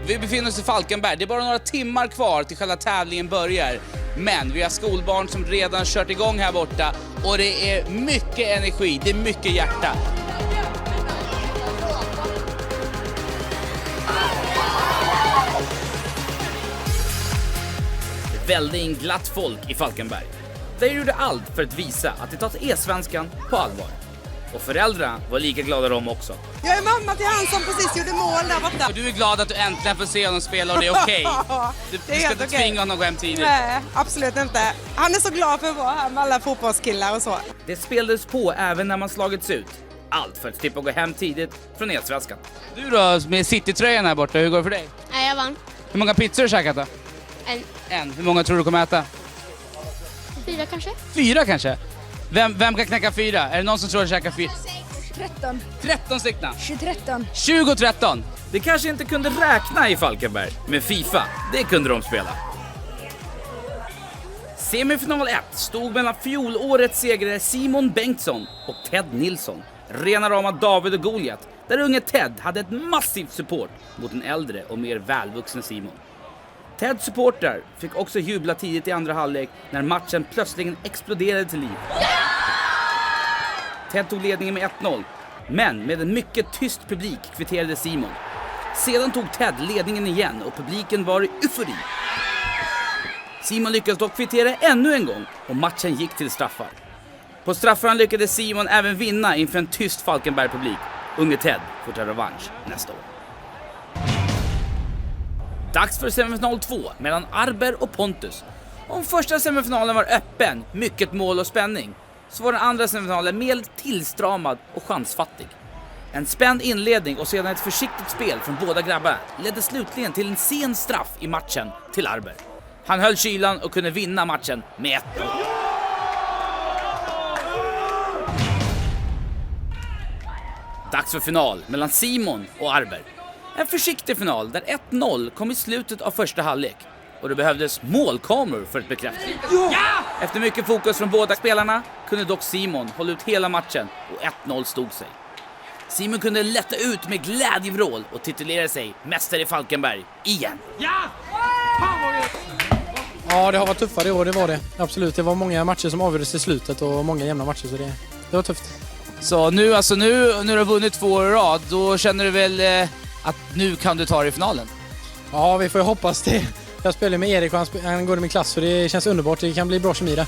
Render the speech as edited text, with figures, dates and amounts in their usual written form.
Vi befinner oss i Falkenberg. Det är bara några timmar kvar till själva tävlingen börjar. Men vi har skolbarn som redan kört igång här borta. Och det är mycket energi, det är mycket hjärta. Det välde in glatt folk i Falkenberg. De gjorde allt för att visa att de tagit E-svenskan på allvar. Och föräldrarna var lika glada de också. Jag är mamma till han som precis gjorde mål där borta. Och du är glad att du äntligen får se honom spela och det är okej. Du ska inte tvinga honom att gå hem tidigt. Nej, absolut inte. Han är så glad för att vara här med alla fotbollskillar och så. Det spelades på även när man slagits ut. Allt för att slippa gå hem tidigt från E-svenskan. Du då, med City-tröjan här borta, hur går det för dig? Nej, jag vann. Hur många pizzor har du käkat då? En. Hur många tror du kommer äta? 4 kanske. 4 kanske? Vem kan knäcka 4? Är det någon som tror att käka 4? 13. 13 stycken. 2013. 2013. Det kanske inte kunde räkna i Falkenberg, men FIFA, det kunde de spela. Semifinal 1 stod mellan fjolårets segrare Simon Bengtsson och Ted Nilsson. Rena rama David och Goliat, där unge Ted hade ett massivt support mot en äldre och mer välvuxen Simon. Teds supportrar fick också jubla tidigt i andra halvlek när matchen plötsligen exploderade till liv. Ted tog ledningen med 1-0, men med en mycket tyst publik kvitterade Simon. Sedan tog Ted ledningen igen och publiken var i eufori. Simon lyckades dock kvittera ännu en gång och matchen gick till straffar. På straffarna lyckades Simon även vinna inför en tyst Falkenberg-publik. Unge Ted får ta revansch nästa år. Dags för semifinal 2 mellan Arber och Pontus. Om första semifinalen var öppen, mycket mål och spänning, så var den andra semifinalen mer tillstramad och chansfattig. En spänd inledning och sedan ett försiktigt spel från båda grabbarna ledde slutligen till en sen straff i matchen till Arber. Han höll kylan och kunde vinna matchen med 1-0. Dags för final mellan Simon och Arber. En försiktig final där 1-0 kom i slutet av första halvlek. Och det behövdes målkameror för att bekräfta. Ja! Efter mycket fokus från båda spelarna kunde dock Simon hålla ut hela matchen och 1-0 stod sig. Simon kunde lätta ut med glädjevrål och titulera sig mästare i Falkenberg igen. Ja! Ja, det har varit tuffare i år, det var det. Absolut, det var många matcher som avgjordes i slutet och många jämna matcher, så det var tufft. Så nu när du har vunnit 2 år i rad, då känner du väl att nu kan du ta dig i finalen? Ja, vi får ju hoppas det. Jag spelar med Erik och han går i min klass, så det känns underbart. Det kan bli bra kemi där.